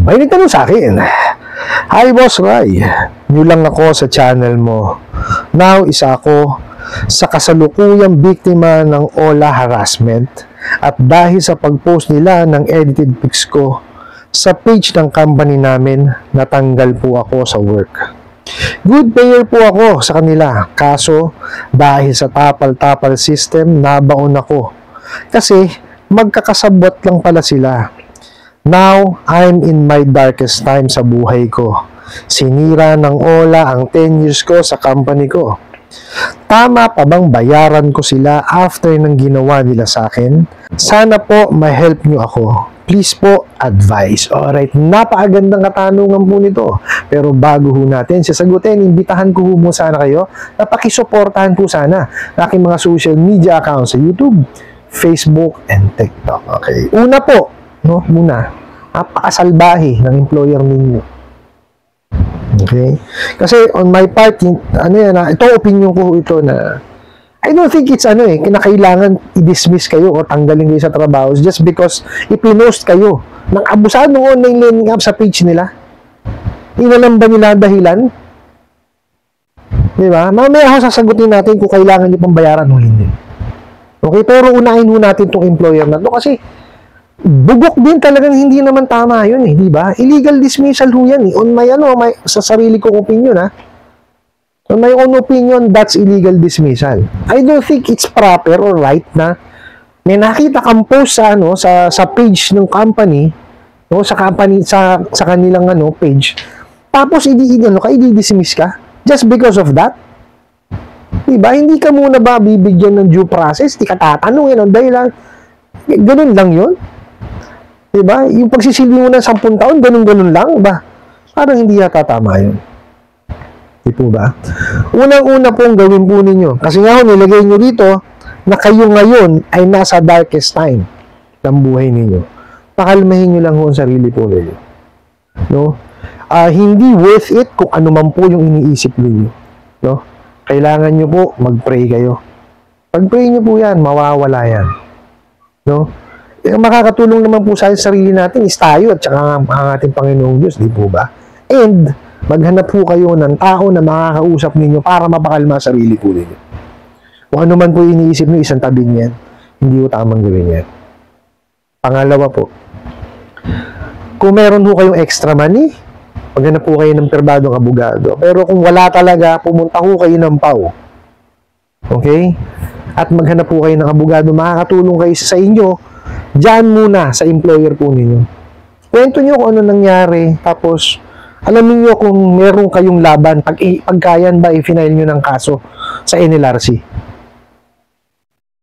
May nagtanong sa akin, "Hi Boss Ray, new lang ako sa channel mo. Now, isa ako sa kasalukuyang biktima ng OLA harassment at dahil sa pag-post nila ng edited pics ko sa page ng company namin, natanggal po ako sa work. Good payer po ako sa kanila, kaso dahil sa tapal-tapal system, nabaon ako. Kasi magkakasabot lang pala sila. Now, I'm in my darkest time sa buhay ko. Sinira ng OLA ang 10 years ko sa company ko. Tama pa bang bayaran ko sila after ng ginawa nila sa akin? Sana po ma-help nyo ako. Please po, advice." Alright, napakagandang katanungan po nito. Pero bago ho natin sasagutin, imbitahan ko mo sana kayo na pakisuportahan po sana aking mga social media accounts sa YouTube, Facebook, and TikTok. Okay, una po, no, muna, napakasalbahe ng employer ninyo. Okay? Kasi on my part, itong opinion ko ito na I don't think it's kinakailangan i-dismiss kayo o tanggalin kayo sa trabaho just because ipinost kayo ng abusadong online learning app sa page nila. Inalam ba nila dahilan? Diba? Mamaya ako sasagutin natin kung kailangan nyo pang bayaran o hindi. Okay? Pero unahin ho natin itong employer na ito kasi bugok din talagang hindi naman tama yun di ba? Illegal dismissal ho yan On my, sa sarili kong opinion On my own opinion, that's illegal dismissal. I don't think it's proper or right na may nakita kang post sa page ng company, sa kanilang page. Tapos i-dismiss ka just because of that. Diba? Hindi ka muna ba bibigyan ng due process? Di ka tatanungin dahil lang ganun lang yun. Diba? Yung pagsisilbi mo ng 10 taon, ganun-ganun lang ba? Parang hindi yata tama yun. Di po ba? Unang-una pong gawin po ninyo. Kasi nga nilagay nyo dito na kayo ngayon ay nasa darkest time ng buhay ninyo. Pakalmahin nyo lang ang sarili po ninyo. No? Hindi worth it kung ano man po yung iniisip ninyo. No? Kailangan nyo po mag-pray kayo. Pag-pray nyo po yan, mawawala yan. No? Makakatulong naman po sa sarili natin is tayo at saka ang ating Panginoong Diyos. Di po ba? And maghanap po kayo ng tao na makakausap ninyo para mapakalma sarili po ninyo. Kung ano man po iniisip nyo, isang tabi niyan. Hindi po tamang gawin yan. Pangalawa po, kung meron po kayong extra money, maghanap po kayo ng perbadong abogado. Pero kung wala talaga, pumunta po kayo ng PAW. Okay? At maghanap po kayo ng abogado, makakatulong kayo sa inyo, dyan muna sa employer po ninyo. Kwento nyo kung ano nangyari, tapos alamin nyo kung meron kayong laban pagkayan ba i-file nyo ng kaso sa NLRC.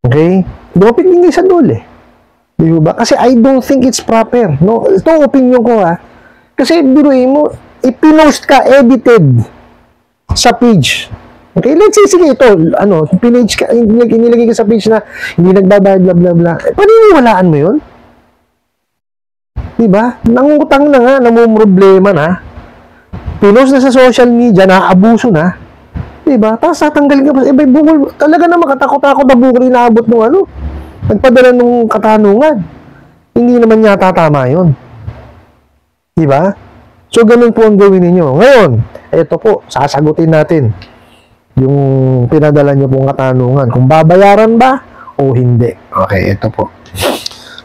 Okay? Doping hindi sa dole. Di ba? Kasi I don't think it's proper. No? Ito opinion ko Kasi biruin mo, ipinost ka edited sa page. Okay? Let's say, sige ito, pinage ka, inilagay ka sa page na hindi nagbabayad, bla bla bla. Paniniwalaan mo yun? Di ba? Nangutang na nga, namumroblema na. Pinost na sa social media, naabuso na. Diba? Tapos tatanggalin ka pa. Bukol, talaga na makatakot-takot na bukol inaabot ng nagpadala ng katanungan. Hindi naman yata tama yun. Diba? So, ganun po ang gawin ninyo. Ngayon, ito po, sasagutin natin yung pinadala nyo pong katanungan. Kung babayaran ba o hindi. Okay, ito po.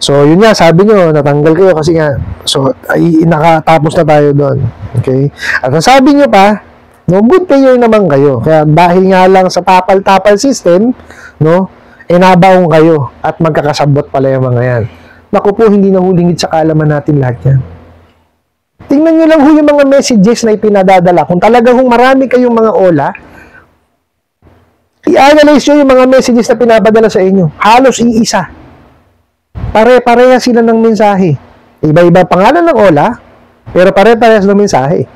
So, yun nga, sabi nyo, natanggal kayo kasi nga, so, nakatapos na tayo doon. Okay? At sabi nyo pa, good payer naman kayo. Kaya dahil nga lang sa tapal-tapal system, nabaong kayo at magkakasabot pala yung mga yan. Naku po, hindi na hulingid sa kaalaman natin lahat yan. Tingnan nyo lang yung mga messages na ipinadadala. Kung talagang marami kayong mga OLA, i-analyze nyo yung mga messages na pinapadala sa inyo. Halos iisa. Pare-pareha sila ng mensahe. Iba-iba pangalan ng OLA, pero pare-parehas ng mensahe.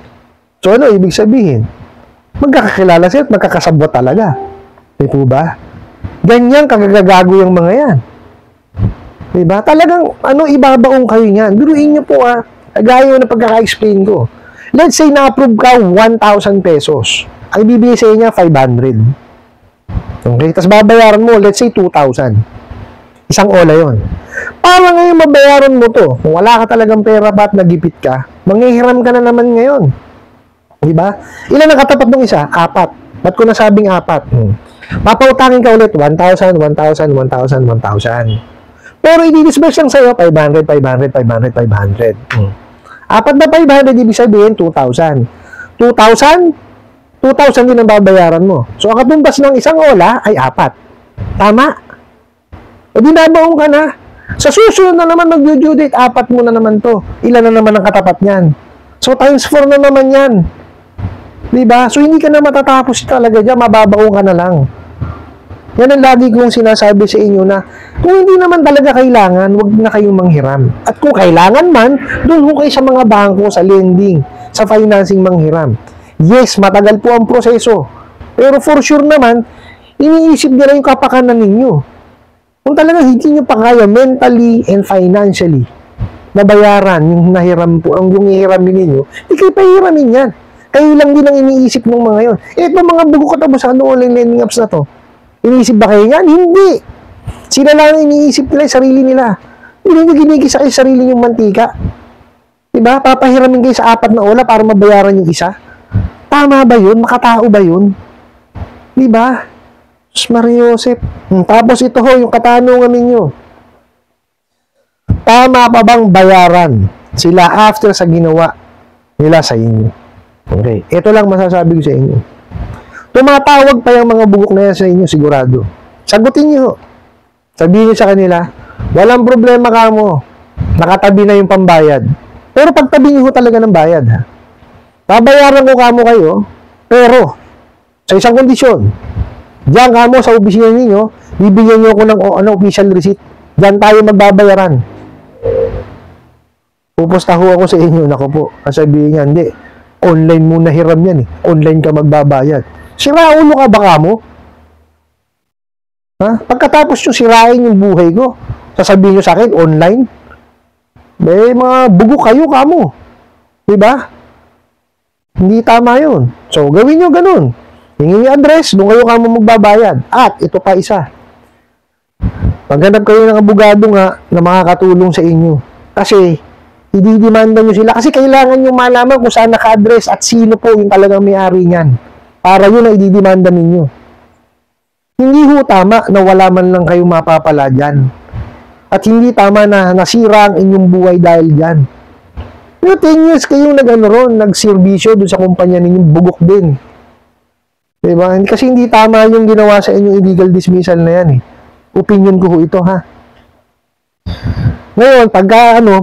So, ibig sabihin? Magkakakilala sila at magkakasabot talaga. Di po ba? Ganyan kagagago yung mga yan. Diba? Talagang, ibabaong kayo niyan. Biruin nyo po, gaya na pagkaka-explain ko. Let's say, na-approve ka 1,000 pesos. Ang ibibigay sa inyo, 500. Okay? Tapos babayaran mo, let's say, 2,000. Isang OLA yon. para ngayon mabayaran mo to. Kung wala ka talagang pera ba at nagipit ka, manghihiram ka na naman ngayon. Diba? Ilan ang katapat ng isa? 4. Ba't ko nasabing 4? Papautangin ka ulit, 1,000, 1,000, 1,000, 1,000. Pero i-disburse lang sa'yo, 500, 500, 500, 500. 4 na 500, ibig sabihin, 2,000. 2,000 din ang babayaran mo. So, ang katumbas ng isang ola ay 4. Tama? O di nabaong ka na. Sa susunod na naman mag-due date, 4 mo na naman to. Ilan na naman ang katapat niyan? So, times 4 na naman yan. Diba? So, hindi ka na matatapos talaga dyan. Mababaong ka na lang. Yan ang lagi kong sinasabi sa inyo na kung hindi naman talaga kailangan, huwag na kayong manghiram. At kung kailangan man, doon ho kayo sa mga bangko, sa lending, sa financing manghiram. Yes, matagal po ang proseso. Pero for sure naman, iniisip nila yung kapakanan ninyo. Kung talagang hindi nyo pa kaya mentally and financially nabayaran yung nahiram po, ang yung ihiramin ninyo, hindi kayo pahiramin yan. Kayo lang din ang iniisip ng mga yon. Ito mga bugo katapusan ng online lending apps na to. Iniisip ba kayo yan? Hindi. Sila lang ang iniisip nila, sarili nila. Hindi nyo ginigisa kayo sarili yung mantika. Diba? Papahiramin kayo sa 4 na ola para mabayaran yung isa. Tama ba yun? Makatao ba yun? Diba? Mario Joseph. Tapos ito ho, yung katanungan ninyo. Tama pa bang bayaran sila after sa ginawa nila sa inyo? Okay. Ito lang masasabi ko sa inyo. Tumatawag pa yung mga bugok na yan sa inyo, sigurado. Sagutin nyo. Sabihin nyo sa kanila, walang problema ka mo. Nakatabi na yung pambayad. Pero pagtabi nyo talaga ng bayad, ha? Babayaran ko kamo kayo, pero sa isang kondisyon. Diyan kamo sa opisina ninyo, bibigyan nyo ako ng official receipt. Diyan tayo magbabayaran. Pupustaho ako sa inyo, nako po. Sabihin niya, hindi. Online muna hiram yan eh. Online ka magbabayad. Siraulo ka ba kamo? Ha? Pagkatapos nyo sirain yung buhay ko, sasabihin nyo sa akin, online? May mga bugo kayo kamo. Diba? Hindi tama yun. So, gawin nyo ganun. Hingin yung address, doon kayo kamo magbabayad. At, ito pa isa. Maghanap kayo ng abogado nga na makakatulong sa inyo. Kasi, ididimanda nyo sila. Kasi kailangan nyo malaman kung saan naka-address at sino po yung talagang may-ari niyan. Para yun ang ididimanda ninyo. Hindi ho tama na wala man lang kayo mapapala dyan. At hindi tama na nasira ang inyong buhay dahil dyan. Pero 10 years kayong nagserbisyo doon sa kumpanya ninyong bugok din. Diba? Kasi hindi tama yung ginawa sa inyong illegal dismissal na yan eh. Opinion ko ho ito ha. Ngayon,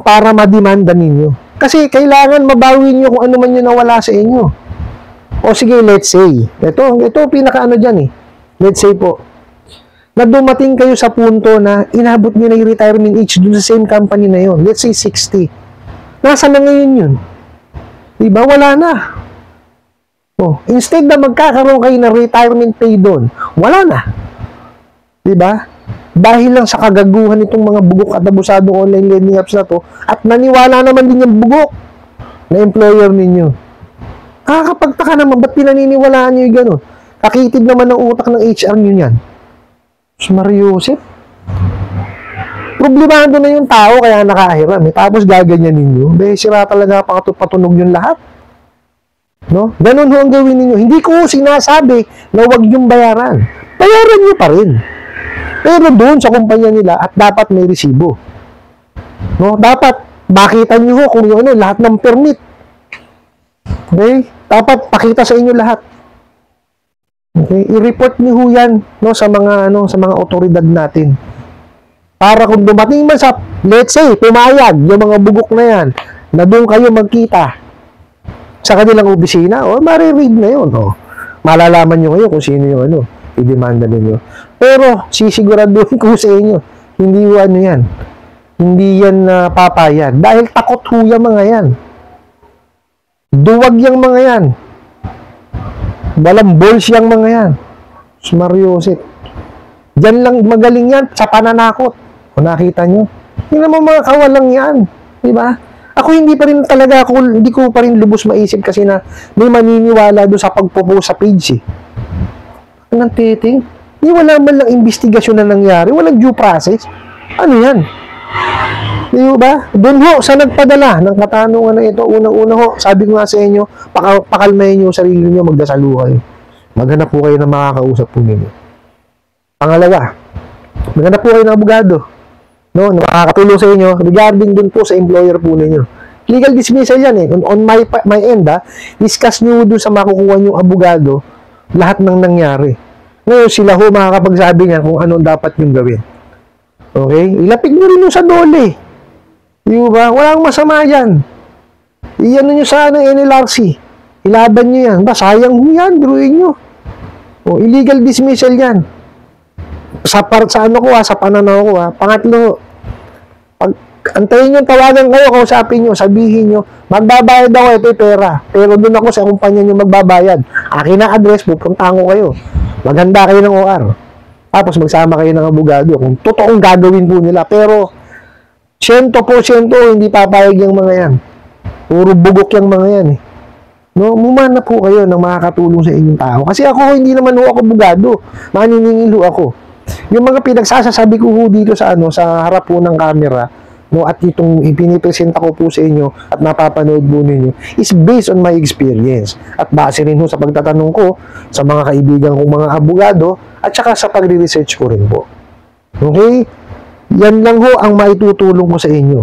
para madimanda ninyo. Kasi kailangan mabawin nyo kung ano man yung nawala sa inyo. O sige, let's say, ito pinaka dyan eh. Let's say po, na dumating kayo sa punto na inabot nyo na yung retirement age dun sa same company na yun. Let's say 60. Nasa na ngayon yun? Diba? Wala na. Oh, instead na magkakaroon kayo ng retirement pay doon, wala na. Diba? Dahil lang sa kagaguhan itong mga bugok at abusadong online lending apps na to, at naniwala naman din yung bugok na employer ninyo. Kakapagtaka naman, ba't pinaniniwalaan nyo yung gano'n? Kakitid naman ng utak ng HR nyo yan. Mario Joseph. Problemado na yung tao kaya nakahiram. Tapos gaganyan ninyo. Sira talaga patunog yung lahat. No? Ganun ho ang gawin ninyo. Hindi ko sinasabi na huwag yung bayaran. Bayaran nyo pa rin. Pero doon sa kumpanya nila at dapat may resibo. No? Dapat makita nyo ho kung yung lahat ng permit. Okay? Dapat pakita sa inyo lahat. Okay? I-report nyo ho yan sa mga otoridad natin. Para kung dumating man sa, let's say, pumayag yung mga bugok na yan, na doon kayo magkita sa kanilang opisina, mariread na yun. Malalaman nyo ngayon kung sino yung i-demanda ninyo. Pero, sisiguraduhin ko sa inyo, hindi yan. Hindi yan papayag. Dahil takot ho yung mga yan. Duwag yung mga yan. Walang balls yung mga yan. Mario Joseph. Diyan lang magaling yan sa pananakot. Kung nakita nyo. Hindi naman mga kawalang yan. Diba? Ako hindi ko pa rin lubos maisip kasi na may maniniwala doon sa pagpo-post sa page eh. Anong titing? Wala man lang investigasyon na nangyari. Walang due process. Ano yan? Di ba? Doon ho, sa nagpadala ng katanungan na ito, unang-una ho, sabi ko nga sa inyo, pakalmahin nyo sarili nyo, magdasal ho kayo. Maghanap po kayo ng makakausap po ninyo. Pangalawa, maghanap po kayo ng abogado, no, na makakatulong sa inyo regarding dun po sa employer po ninyo. Legal dismissal yan eh. On my end, discuss nyo dun sa makukuha nyo abogado lahat ng nangyari. Ngayon, sila ho makakapagsabi niya kung anong dapat yung gawin. Okay? Ilapig nyo rin yung sa dole. Di ba? Walang masama yan. Iyan nyo sa NLRC. Ilaban nyo yan. Ba, sayang ho yan. Biruin nyo. O, illegal dismissal yan. Sa ano ko sa pananaw ko Pangatlo, antayin nyo, tawagan kayo, kausapin nyo, sabihin nyo, magbabayad ako, ito pera. Pero doon ako sa kumpanya nyo magbabayad. Akin na address, pupuntahan ko kayo. Maghanda kayo ng OR. Tapos magsama kayo ng abogado kung totoong gagawin po nila. Pero 100% hindi papayag yung mga yan. Puro bugok yung mga yan eh. No, mumana po kayo ng makakatulong sa inyong tao. Kasi ako, hindi naman ho ako abogado. Maniningil ho ako. Yung mga pinagsasasabi ko ho dito sa sa harap po ng camera, no, at itong ipinipresenta ko po sa inyo at napapanood po ninyo is based on my experience. At base rin ho sa pagtatanong ko sa mga kaibigan kong mga abogado at saka sa pagre-research ko rin po. Okay? Yan lang ho ang maitutulong ko sa inyo.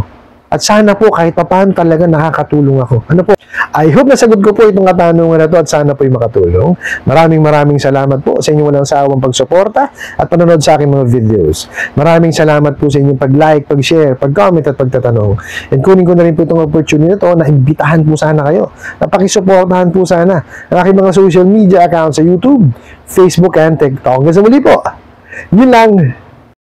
At sana po kahit paano talaga nakakatulong ako. Ano po? I hope nasagot ko po itong katanungan na to at sana po'y makatulong. Maraming salamat po sa inyong walang sawang pagsuporta at panonood sa aking mga videos. Maraming salamat po sa inyong pag-like, pag-share, pag-comment at pagtatanong. And kunin ko na rin po itong opportunity na to na imbitahan po sana kayo. Napakisuportahan po sana ang aking mga social media accounts sa YouTube, Facebook, and TikTok. Hanggang sa muli po. Yun lang.